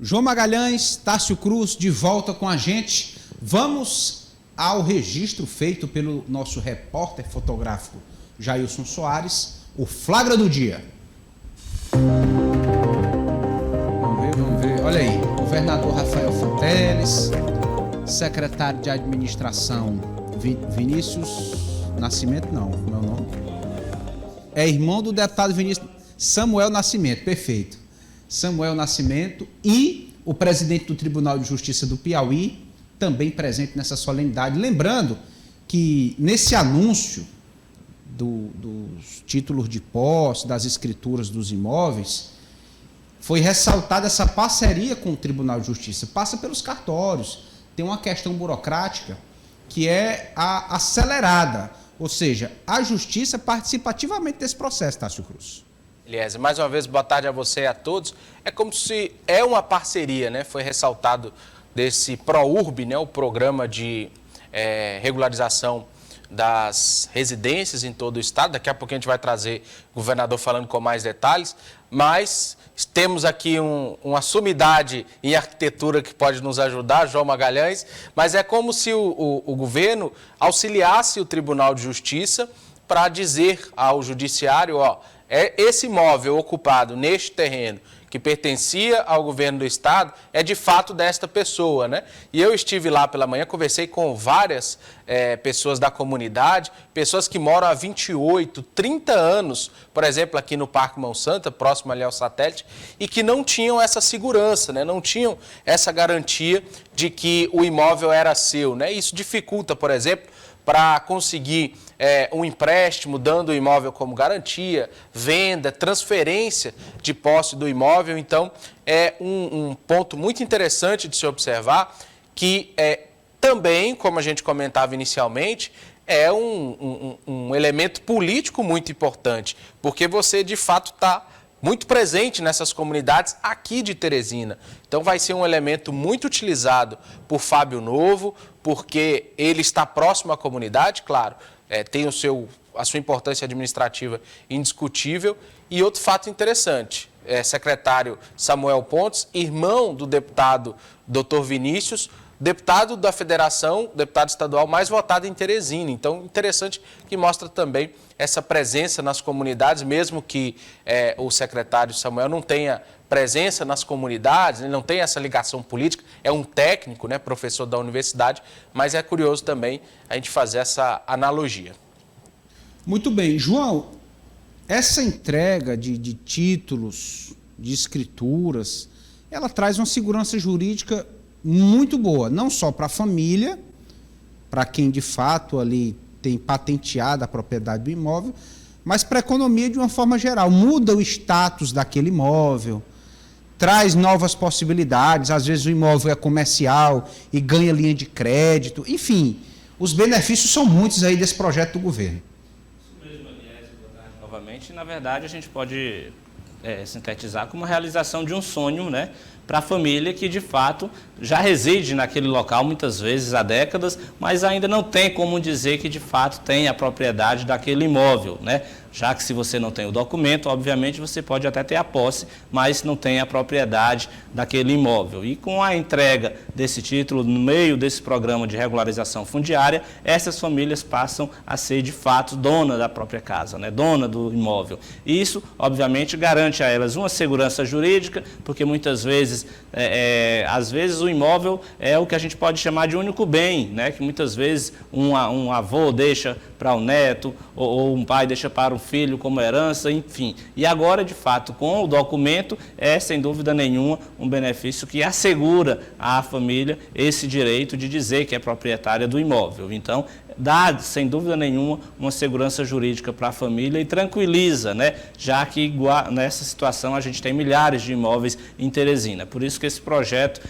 João Magalhães, Tássio Cruz, de volta com a gente. Vamos ao registro feito pelo nosso repórter fotográfico Jailson Soares, o flagra do dia. Vamos ver. Olha aí, governador Rafael Fonteles, secretário de administração Vinícius Nascimento, não, como é o nome? É irmão do deputado Vinícius Samuel Nascimento, perfeito. Samuel Nascimento e o presidente do Tribunal de Justiça do Piauí, também presente nessa solenidade. Lembrando que nesse anúncio dos títulos de posse, das escrituras dos imóveis, foi ressaltada essa parceria com o Tribunal de Justiça. Passa pelos cartórios, tem uma questão burocrática que é a acelerada, ou seja, a Justiça participa ativamente desse processo, Tássio Cruz. Eliezer, mais uma vez, boa tarde a você e a todos. É como se é uma parceria, né? Foi ressaltado desse ProURB, né? O programa de regularização das residências em todo o estado. Daqui a pouco a gente vai trazer o governador falando com mais detalhes, mas temos aqui uma sumidade em arquitetura que pode nos ajudar, João Magalhães, mas é como se o governo auxiliasse o Tribunal de Justiça para dizer ao judiciário, ó, esse imóvel ocupado neste terreno que pertencia ao governo do estado é de fato desta pessoa, né? E eu estive lá pela manhã, conversei com várias pessoas da comunidade, pessoas que moram há 28, 30 anos, por exemplo, aqui no Parque Mão Santa, próximo ali ao satélite, e que não tinham essa segurança, né? Não tinham essa garantia de que o imóvel era seu, né? Isso dificulta, por exemplo, para conseguir um empréstimo, dando o imóvel como garantia, venda, transferência de posse do imóvel. Então, é um ponto muito interessante de se observar que também, como a gente comentava inicialmente, é um elemento político muito importante, porque você, de fato, está muito presente nessas comunidades aqui de Teresina. Então vai ser um elemento muito utilizado por Fábio Novo, porque ele está próximo à comunidade, claro, tem a sua importância administrativa indiscutível. E outro fato interessante, secretário Samuel Pontes, irmão do deputado Dr. Vinícius, deputado da federação, deputado estadual mais votado em Teresina. Então, interessante que mostra também essa presença nas comunidades, mesmo que o secretário Samuel não tenha presença nas comunidades, ele não tem essa ligação política, é um técnico, né, professor da universidade, mas é curioso também a gente fazer essa analogia. Muito bem. João, essa entrega de títulos, de escrituras, ela traz uma segurança jurídica muito boa, não só para a família, para quem de fato ali tem patenteado a propriedade do imóvel, mas para a economia de uma forma geral. Muda o status daquele imóvel, traz novas possibilidades, às vezes o imóvel é comercial e ganha linha de crédito, enfim, os benefícios são muitos aí desse projeto do governo. Isso mesmo, Eliezer, boa tarde novamente. Na verdade, a gente pode sintetizar como a realização de um sonho, né, para a família que, de fato, já reside naquele local, muitas vezes há décadas, mas ainda não tem como dizer que, de fato, tem a propriedade daquele imóvel, né? Já que se você não tem o documento, obviamente, você pode até ter a posse, mas não tem a propriedade daquele imóvel. E com a entrega desse título, no meio desse programa de regularização fundiária, essas famílias passam a ser, de fato, dona da própria casa, né? Dona do imóvel. E isso, obviamente, garante a elas uma segurança jurídica, porque muitas vezes, às vezes o imóvel é o que a gente pode chamar de único bem, né? Que muitas vezes um avô deixa para o neto, ou um pai deixa para o filho como herança, enfim. E agora, de fato, com o documento, é, sem dúvida nenhuma, um benefício que assegura à família esse direito de dizer que é proprietária do imóvel. Então, dá, sem dúvida nenhuma, uma segurança jurídica para a família e tranquiliza, né? Já que nessa situação a gente tem milhares de imóveis em Teresina. Por isso que esse projeto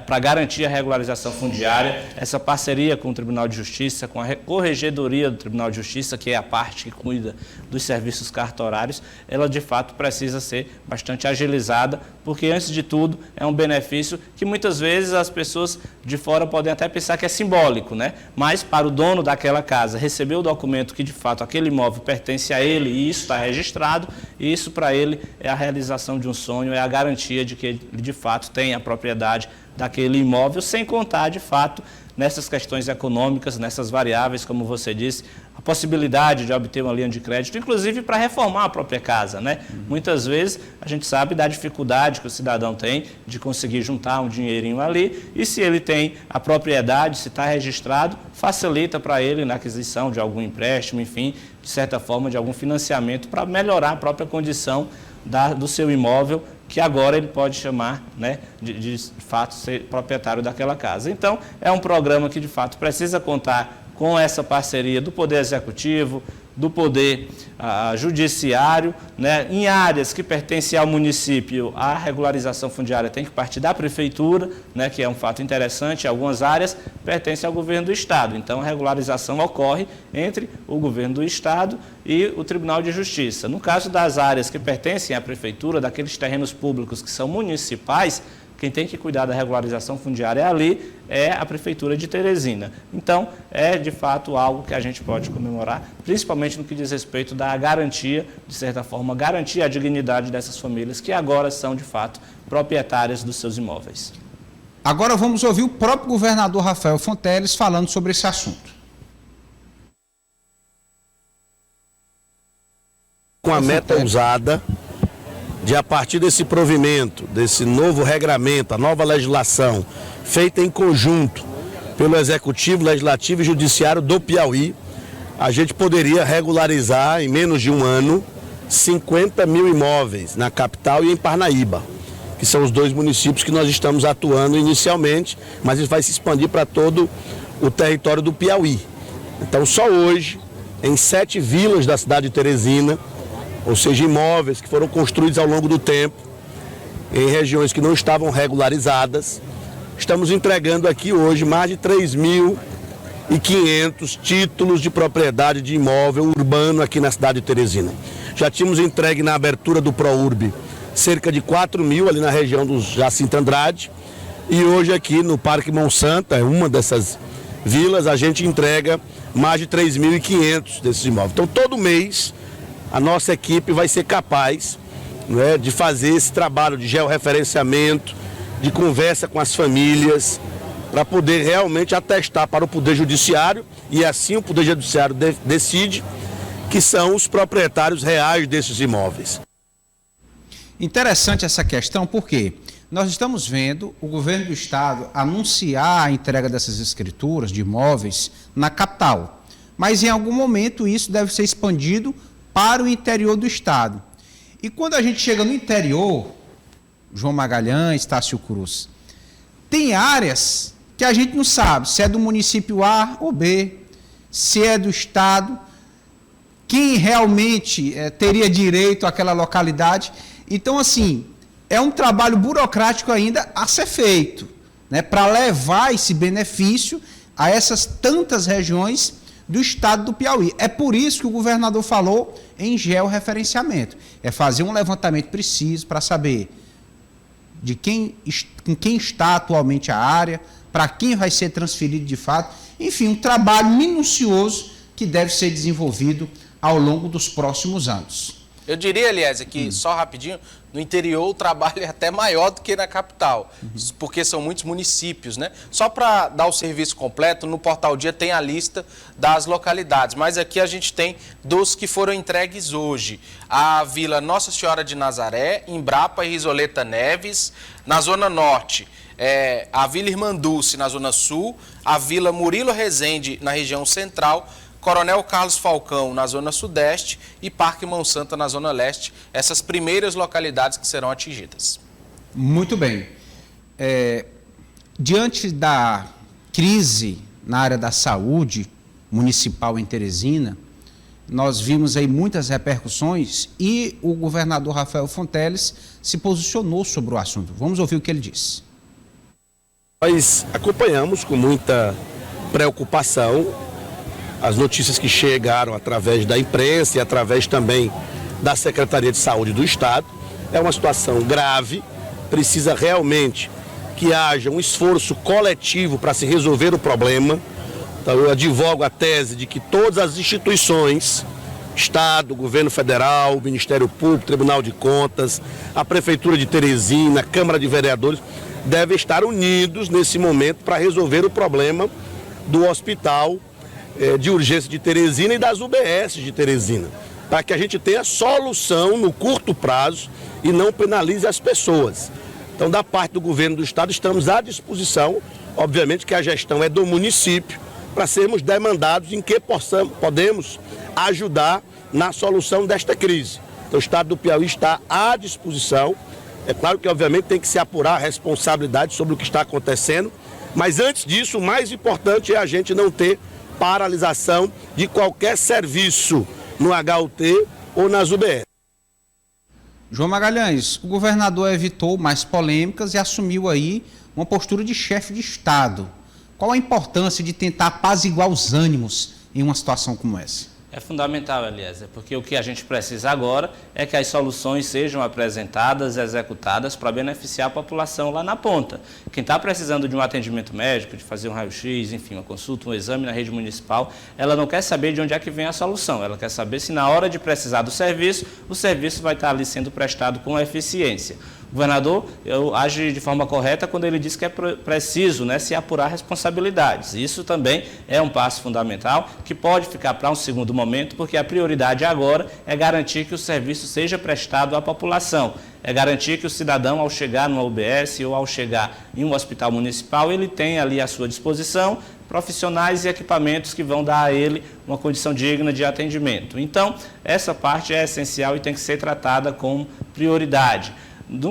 para garantir a regularização fundiária, essa parceria com o Tribunal de Justiça, com a Corregedoria do Tribunal de Justiça, que é a parte que cuida dos serviços cartorários, ela de fato precisa ser bastante agilizada, porque antes de tudo é um benefício que muitas vezes as pessoas de fora podem até pensar que é simbólico, né? Mas para o dono daquela casa receber o documento que de fato aquele imóvel pertence a ele e isso está registrado, e isso para ele é a realização de um sonho, é a garantia de que ele de fato tem a propriedade daquele imóvel, sem contar de fato nessas questões econômicas, nessas variáveis, como você disse, a possibilidade de obter uma linha de crédito, inclusive para reformar a própria casa, né? Muitas vezes a gente sabe da dificuldade que o cidadão tem de conseguir juntar um dinheirinho ali, e se ele tem a propriedade, se está registrado, facilita para ele na aquisição de algum empréstimo, enfim, de certa forma, de algum financiamento para melhorar a própria condição do seu imóvel, que agora ele pode chamar, né, de fato ser proprietário daquela casa. Então, é um programa que de fato precisa contar com essa parceria do Poder Executivo, do Poder Judiciário, né? Em áreas que pertencem ao município, a regularização fundiária tem que partir da Prefeitura, né? Que é um fato interessante, algumas áreas pertencem ao Governo do Estado, então a regularização ocorre entre o Governo do Estado e o Tribunal de Justiça. No caso das áreas que pertencem à Prefeitura, daqueles terrenos públicos que são municipais, quem tem que cuidar da regularização fundiária ali é a Prefeitura de Teresina. Então, é de fato algo que a gente pode comemorar, principalmente no que diz respeito da garantia, de certa forma, garantir a dignidade dessas famílias que agora são, de fato, proprietárias dos seus imóveis. Agora vamos ouvir o próprio governador Rafael Fonteles falando sobre esse assunto. Com a meta usada de, a partir desse provimento, desse novo regramento, a nova legislação, feita em conjunto pelo Executivo, Legislativo e Judiciário do Piauí, a gente poderia regularizar em menos de um ano 50 mil imóveis na capital e em Parnaíba, que são os dois municípios que nós estamos atuando inicialmente, mas isso vai se expandir para todo o território do Piauí. Então, só hoje, em 7 vilas da cidade de Teresina, ou seja, imóveis que foram construídos ao longo do tempo, em regiões que não estavam regularizadas, estamos entregando aqui hoje mais de 3.500 títulos de propriedade de imóvel urbano aqui na cidade de Teresina. Já tínhamos entregue na abertura do ProURB cerca de 4.000 ali na região do Jacinto Andrade, e hoje aqui no Parque Monsanto, uma dessas vilas, a gente entrega mais de 3.500 desses imóveis. Então, todo mês, a nossa equipe vai ser capaz, né, de fazer esse trabalho de georreferenciamento, de conversa com as famílias, para poder realmente atestar para o Poder Judiciário, e assim o Poder Judiciário decide que são os proprietários reais desses imóveis. Interessante essa questão, porque nós estamos vendo o governo do estado anunciar a entrega dessas escrituras de imóveis na capital, mas em algum momento isso deve ser expandido para o interior do estado. E quando a gente chega no interior, João Magalhães, Tássio Cruz, tem áreas que a gente não sabe se é do município A ou B, se é do estado, quem realmente teria direito àquela localidade. Então, assim, é um trabalho burocrático ainda a ser feito, né, para levar esse benefício a essas tantas regiões do estado do Piauí. É por isso que o governador falou em georreferenciamento. É fazer um levantamento preciso para saber com quem está atualmente a área, para quem vai ser transferido de fato. Enfim, um trabalho minucioso que deve ser desenvolvido ao longo dos próximos anos. Eu diria, Eliezer, que só rapidinho, no interior o trabalho é até maior do que na capital, porque são muitos municípios, né? Só para dar o serviço completo, no Portal Dia tem a lista das localidades, mas aqui a gente tem dos que foram entregues hoje. A Vila Nossa Senhora de Nazaré, Embrapa e Risoleta Neves, na Zona Norte. A Vila Irmanduce, na Zona Sul, a Vila Murilo Rezende, na região central, Coronel Carlos Falcão, na Zona Sudeste, e Parque Monsanto, na Zona Leste, essas primeiras localidades que serão atingidas. Muito bem. Diante da crise na área da saúde municipal em Teresina, nós vimos aí muitas repercussões e o governador Rafael Fonteles se posicionou sobre o assunto. Vamos ouvir o que ele disse. Nós acompanhamos com muita preocupação as notícias que chegaram através da imprensa e através também da Secretaria de Saúde do Estado. É uma situação grave, precisa realmente que haja um esforço coletivo para se resolver o problema. Então eu advogo a tese de que todas as instituições, Estado, Governo Federal, Ministério Público, Tribunal de Contas, a Prefeitura de Teresina, a Câmara de Vereadores, devem estar unidos nesse momento para resolver o problema do hospital de urgência de Teresina e das UBS de Teresina, para que a gente tenha solução no curto prazo e não penalize as pessoas. Então, da parte do Governo do Estado, estamos à disposição, obviamente que a gestão é do município, para sermos demandados em que podemos ajudar na solução desta crise. Então, o Estado do Piauí está à disposição. É claro que, obviamente, tem que se apurar a responsabilidade sobre o que está acontecendo, mas antes disso, o mais importante é a gente não ter paralisação de qualquer serviço no HUT ou nas UBS. João Magalhães, o governador evitou mais polêmicas e assumiu aí uma postura de chefe de Estado. Qual a importância de tentar apaziguar os ânimos em uma situação como essa? É fundamental, Eliezer, porque o que a gente precisa agora é que as soluções sejam apresentadas, executadas para beneficiar a população lá na ponta. Quem está precisando de um atendimento médico, de fazer um raio-x, enfim, uma consulta, um exame na rede municipal, ela não quer saber de onde é que vem a solução, ela quer saber se na hora de precisar do serviço, o serviço vai estar ali sendo prestado com eficiência. O governador age de forma correta quando ele diz que é preciso, né, se apurar responsabilidades. Isso também é um passo fundamental que pode ficar para um segundo momento, porque a prioridade agora é garantir que o serviço seja prestado à população. É garantir que o cidadão, ao chegar numa UBS ou ao chegar em um hospital municipal, ele tenha ali à sua disposição profissionais e equipamentos que vão dar a ele uma condição digna de atendimento. Então, essa parte é essencial e tem que ser tratada com prioridade.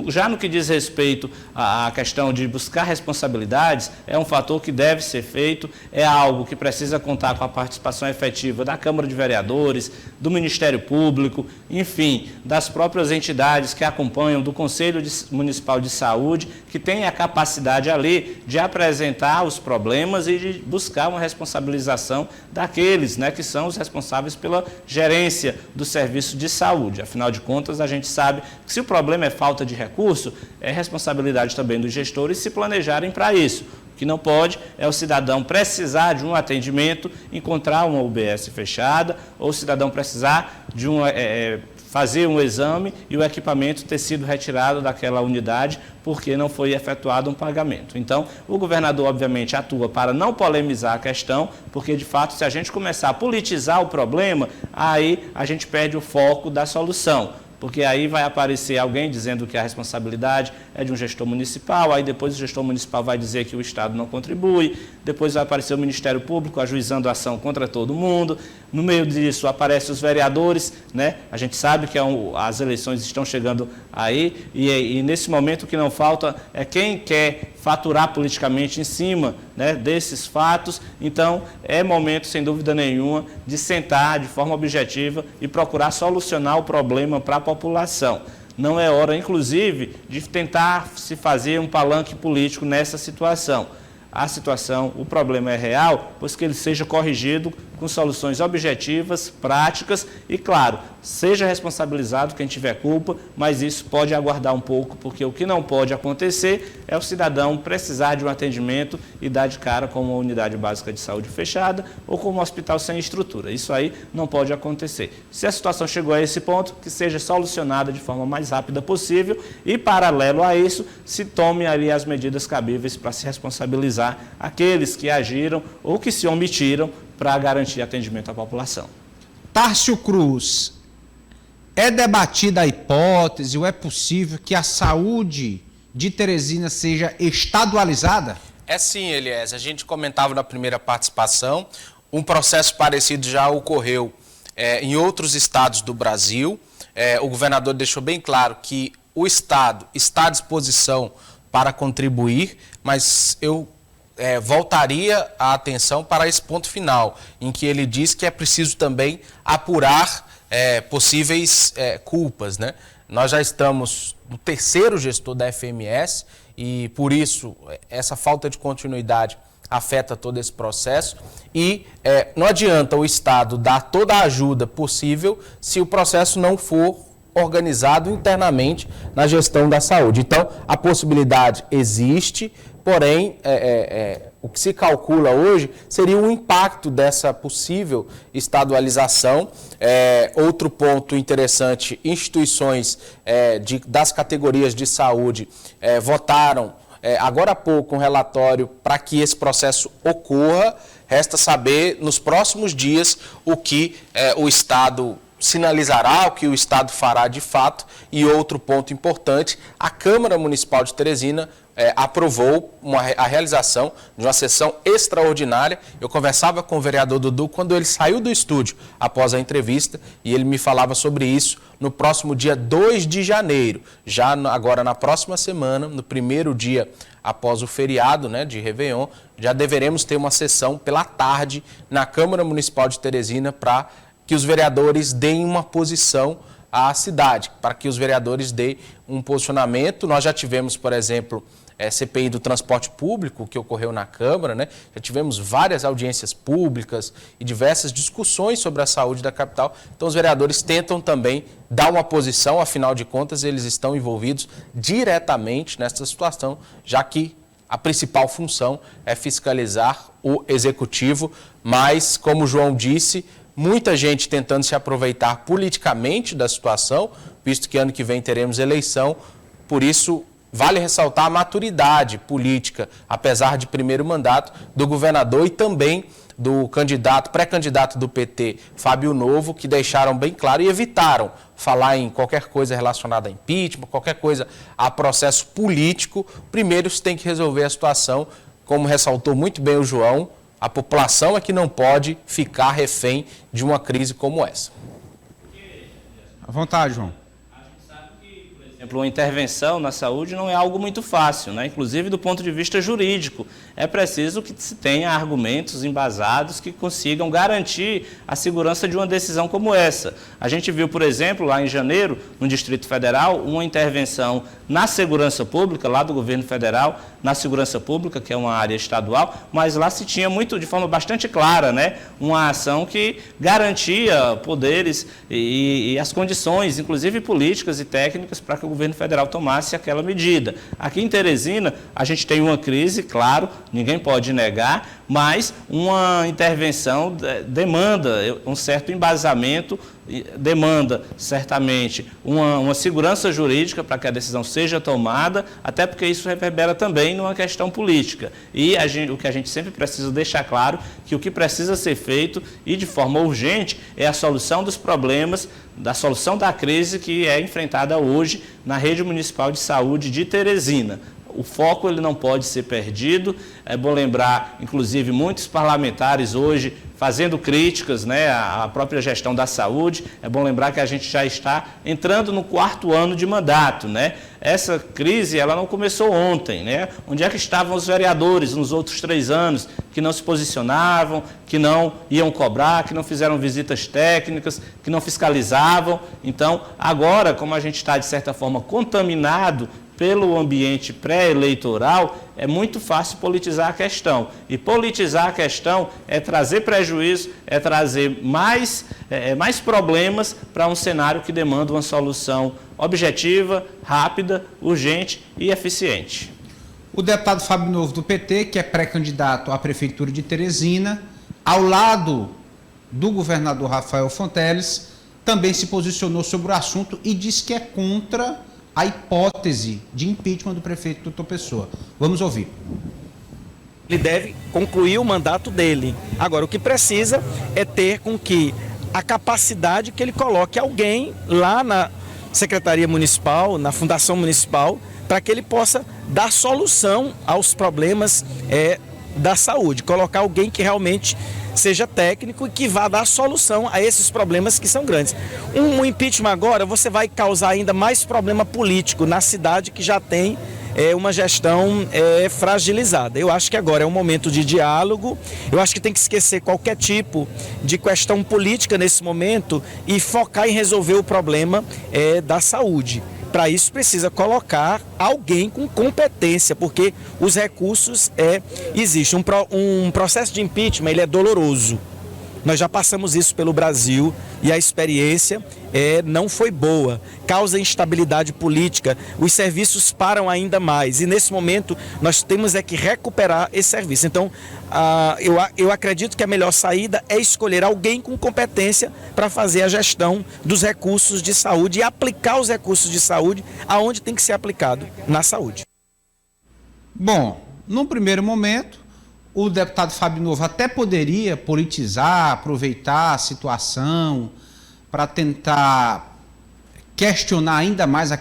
Já no que diz respeito à questão de buscar responsabilidades, é um fator que deve ser feito, é algo que precisa contar com a participação efetiva da Câmara de Vereadores, do Ministério Público, enfim, das próprias entidades que acompanham, do Conselho Municipal de Saúde, que tem a capacidade ali de apresentar os problemas e de buscar uma responsabilização daqueles, né, que são os responsáveis pela gerência do serviço de saúde. Afinal de contas, a gente sabe que se o problema é falta de recurso, é responsabilidade também dos gestores se planejarem para isso. O que não pode é o cidadão precisar de um atendimento, encontrar uma UBS fechada, ou o cidadão precisar de fazer um exame e o equipamento ter sido retirado daquela unidade porque não foi efetuado um pagamento. Então, o governador, obviamente, atua para não polemizar a questão, porque, de fato, se a gente começar a politizar o problema, aí a gente perde o foco da solução. Porque aí vai aparecer alguém dizendo que a responsabilidade é de um gestor municipal, aí depois o gestor municipal vai dizer que o Estado não contribui, depois vai aparecer o Ministério Público ajuizando a ação contra todo mundo, no meio disso aparecem os vereadores, né? A gente sabe que as eleições estão chegando aí e nesse momento o que não falta é quem quer faturar politicamente em cima, né, desses fatos. Então, é momento, sem dúvida nenhuma, de sentar de forma objetiva e procurar solucionar o problema para a população. Não é hora, inclusive, de tentar se fazer um palanque político nessa situação. A situação, o problema é real, pois que ele seja corrigido com soluções objetivas, práticas e, claro, seja responsabilizado quem tiver culpa, mas isso pode aguardar um pouco, porque o que não pode acontecer é o cidadão precisar de um atendimento e dar de cara com uma unidade básica de saúde fechada ou com um hospital sem estrutura. Isso aí não pode acontecer. Se a situação chegou a esse ponto, que seja solucionada de forma mais rápida possível e, paralelo a isso, se tome ali as medidas cabíveis para se responsabilizar aqueles que agiram ou que se omitiram para garantir atendimento à população. Tárcio Cruz, é debatida a hipótese ou é possível que a saúde de Teresina seja estadualizada? É sim, Eliezer. A gente comentava na primeira participação, um processo parecido já ocorreu em outros estados do Brasil. O governador deixou bem claro que o Estado está à disposição para contribuir, mas eu voltaria a atenção para esse ponto final, em que ele diz que é preciso também apurar possíveis culpas, né? Nós já estamos no terceiro gestor da FMS e, por isso, essa falta de continuidade afeta todo esse processo e não adianta o Estado dar toda a ajuda possível se o processo não for organizado internamente na gestão da saúde. Então, a possibilidade existe, porém, o que se calcula hoje seria o impacto dessa possível estadualização. Outro ponto interessante, instituições das categorias de saúde votaram agora há pouco um relatório para que esse processo ocorra. Resta saber nos próximos dias o que o Estado sinalizará, o que o Estado fará de fato. E outro ponto importante, a Câmara Municipal de Teresina aprovou a realização de uma sessão extraordinária. Eu conversava com o vereador Dudu quando ele saiu do estúdio após a entrevista e ele me falava sobre isso no próximo dia 2 de janeiro, já agora na próxima semana, no primeiro dia após o feriado, né, de Réveillon, já deveremos ter uma sessão pela tarde na Câmara Municipal de Teresina para que os vereadores deem uma posição à cidade, para que os vereadores deem um posicionamento. Nós já tivemos, por exemplo, CPI do transporte público, que ocorreu na Câmara, né? Já tivemos várias audiências públicas e diversas discussões sobre a saúde da capital. Então, os vereadores tentam também dar uma posição, afinal de contas, eles estão envolvidos diretamente nessa situação, já que a principal função é fiscalizar o executivo, mas, como o João disse, muita gente tentando se aproveitar politicamente da situação, visto que ano que vem teremos eleição. Por isso, vale ressaltar a maturidade política, apesar de primeiro mandato, do governador e também do pré-candidato do PT, Fábio Novo, que deixaram bem claro e evitaram falar em qualquer coisa relacionada a impeachment, qualquer coisa a processo político. Primeiro se tem que resolver a situação, como ressaltou muito bem o João, a população é que não pode ficar refém de uma crise como essa. À vontade, João. Por exemplo, uma intervenção na saúde não é algo muito fácil, né? Inclusive do ponto de vista jurídico. É preciso que se tenha argumentos embasados que consigam garantir a segurança de uma decisão como essa. A gente viu, por exemplo, lá em janeiro, no Distrito Federal, uma intervenção na segurança pública, lá do governo federal, na segurança pública, que é uma área estadual, mas lá se tinha de forma bastante clara, né? Uma ação que garantia poderes e as condições, inclusive políticas e técnicas, para que o governo federal tomasse aquela medida. Aqui em Teresina, a gente tem uma crise, claro, ninguém pode negar, mas uma intervenção demanda um certo embasamento, demanda certamente uma segurança jurídica para que a decisão seja tomada, até porque isso reverbera também numa questão política. E o que a gente sempre precisa deixar claro, que o que precisa ser feito e de forma urgente é a solução dos problemas, da solução da crise que é enfrentada hoje na rede municipal de saúde de Teresina. O foco ele não pode ser perdido. É bom lembrar, inclusive, muitos parlamentares hoje fazendo críticas, né, à própria gestão da saúde. É bom lembrar que a gente já está entrando no 4º ano de mandato, né? Essa crise ela não começou ontem, né? Onde é que estavam os vereadores nos outros 3 anos que não se posicionavam, que não iam cobrar, que não fizeram visitas técnicas, que não fiscalizavam? Então, agora, como a gente está, de certa forma, contaminado pelo ambiente pré-eleitoral, é muito fácil politizar a questão. E politizar a questão é trazer prejuízo, é trazer mais problemas para um cenário que demanda uma solução objetiva, rápida, urgente e eficiente. O deputado Fábio Novo, do PT, que é pré-candidato à Prefeitura de Teresina, ao lado do governador Rafael Fonteles, também se posicionou sobre o assunto e disse que é contra a hipótese de impeachment do prefeito Doutor Pessoa. Vamos ouvir. Ele deve concluir o mandato dele. Agora, o que precisa é ter com que a capacidade que ele coloque alguém lá na Secretaria Municipal, na Fundação Municipal, para que ele possa dar solução aos problemas da saúde. Colocar alguém que realmente seja técnico e que vá dar solução a esses problemas que são grandes. Um impeachment agora, você vai causar ainda mais problema político na cidade que já tem uma gestão fragilizada. Eu acho que agora é um momento de diálogo, eu acho que tem que esquecer qualquer tipo de questão política nesse momento e focar em resolver o problema da saúde. Para isso precisa colocar alguém com competência, porque os recursos existem. Um processo de impeachment ele é doloroso. Nós já passamos isso pelo Brasil e a experiência não foi boa, causa instabilidade política, os serviços param ainda mais e nesse momento nós temos que recuperar esse serviço. Então, eu acredito que a melhor saída é escolher alguém com competência para fazer a gestão dos recursos de saúde e aplicar os recursos de saúde aonde tem que ser aplicado, na saúde. Bom, num primeiro momento, o deputado Fábio Novo até poderia politizar, aproveitar a situação para tentar questionar ainda mais a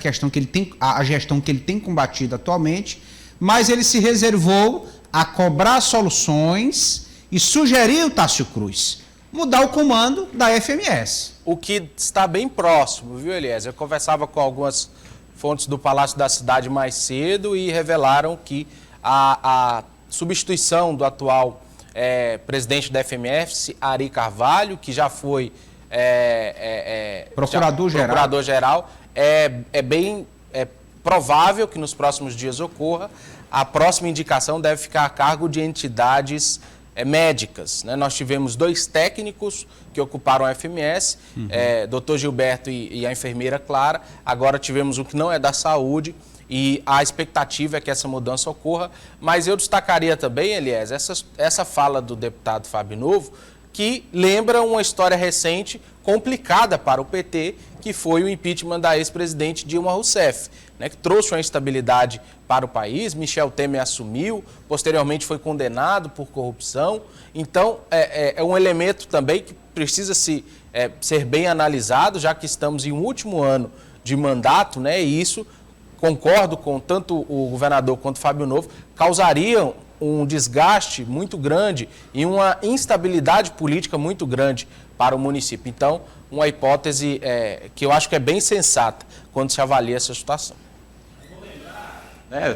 gestão que ele tem combatido atualmente, mas ele se reservou a cobrar soluções e sugeriu, Tássio Cruz, mudar o comando da FMS. O que está bem próximo, viu, Eliezer? Eu conversava com algumas fontes do Palácio da Cidade mais cedo e revelaram que a substituição do atual presidente da FMS, Ari Carvalho, que já foi procurador-geral, é bem provável que nos próximos dias ocorra. A próxima indicação deve ficar a cargo de entidades médicas, né? Nós tivemos 2 técnicos que ocuparam a FMS, Dr. Gilberto e a enfermeira Clara. Agora tivemos um que não é da saúde e a expectativa é que essa mudança ocorra. Mas eu destacaria também, Eliezer, essa fala do deputado Fábio Novo, que lembra uma história recente complicada para o PT, que foi o impeachment da ex-presidente Dilma Rousseff, né, que trouxe uma instabilidade para o país. Michel Temer assumiu, posteriormente foi condenado por corrupção. Então, é um elemento também que precisa ser bem analisado, já que estamos em um último ano de mandato, né, e isso, concordo com tanto o governador quanto o Fábio Novo, causariam um desgaste muito grande e uma instabilidade política muito grande para o município. Então, uma hipótese que eu acho que é bem sensata quando se avalia essa situação.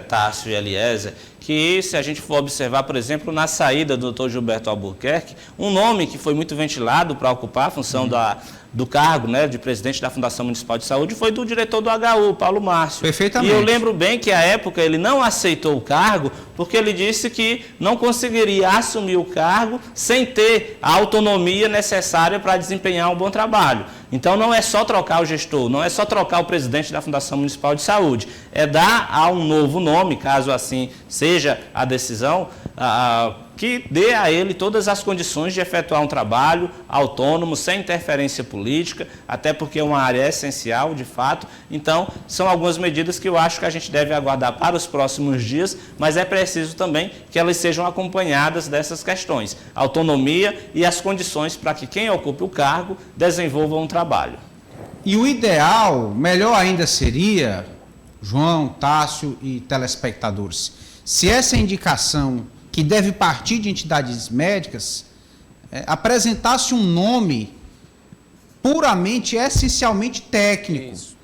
Tássio e Eliezer, que se a gente for observar, por exemplo, na saída do Dr. Gilberto Albuquerque, um nome que foi muito ventilado para ocupar a função do cargo, né, de presidente da Fundação Municipal de Saúde foi do diretor do HU, Paulo Márcio. Perfeitamente. E eu lembro bem que, à época, ele não aceitou o cargo porque ele disse que não conseguiria assumir o cargo sem ter a autonomia necessária para desempenhar um bom trabalho. Então, não é só trocar o gestor, não é só trocar o presidente da Fundação Municipal de Saúde, é dar a um novo nome, caso assim seja a decisão, que dê a ele todas as condições de efetuar um trabalho autônomo, sem interferência política, até porque é uma área essencial, de fato. Então, são algumas medidas que eu acho que a gente deve aguardar para os próximos dias, mas é preciso também que elas sejam acompanhadas dessas questões, autonomia e as condições para que quem ocupe o cargo desenvolva um trabalho. E o ideal, melhor ainda seria, João, Tássio e telespectadores, se essa indicação que deve partir de entidades médicas, apresentasse um nome puramente, essencialmente técnico. Isso.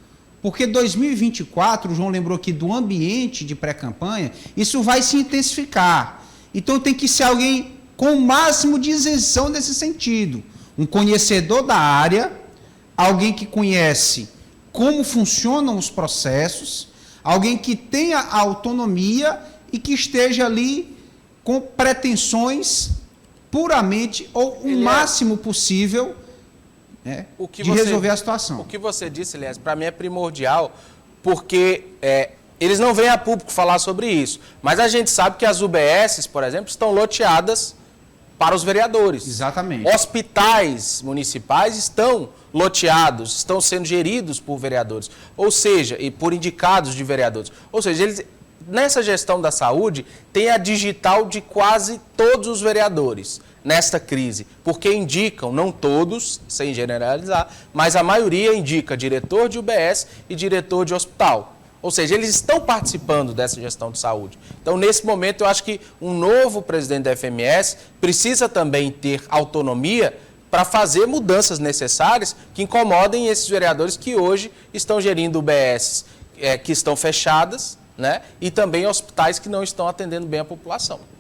Porque 2024, o João lembrou aqui do ambiente de pré-campanha, isso vai se intensificar. Então tem que ser alguém com o máximo de isenção nesse sentido. Um conhecedor da área, alguém que conhece como funcionam os processos, alguém que tenha autonomia e que esteja ali com pretensões puramente ou o máximo possível de resolver a situação. O que você disse, Elias, para mim é primordial, porque eles não vêm a público falar sobre isso, mas a gente sabe que as UBSs, por exemplo, estão loteadas para os vereadores. Exatamente. Hospitais municipais estão loteados, estão sendo geridos por vereadores, ou seja, e por indicados de vereadores. Ou seja, eles... Nessa gestão da saúde, tem a digital de quase todos os vereadores nesta crise, porque indicam, não todos, sem generalizar, mas a maioria indica diretor de UBS e diretor de hospital. Ou seja, eles estão participando dessa gestão de saúde. Então, nesse momento, eu acho que um novo presidente da FMS precisa também ter autonomia para fazer mudanças necessárias que incomodem esses vereadores que hoje estão gerindo UBS que estão fechadas, né? E também hospitais que não estão atendendo bem a população.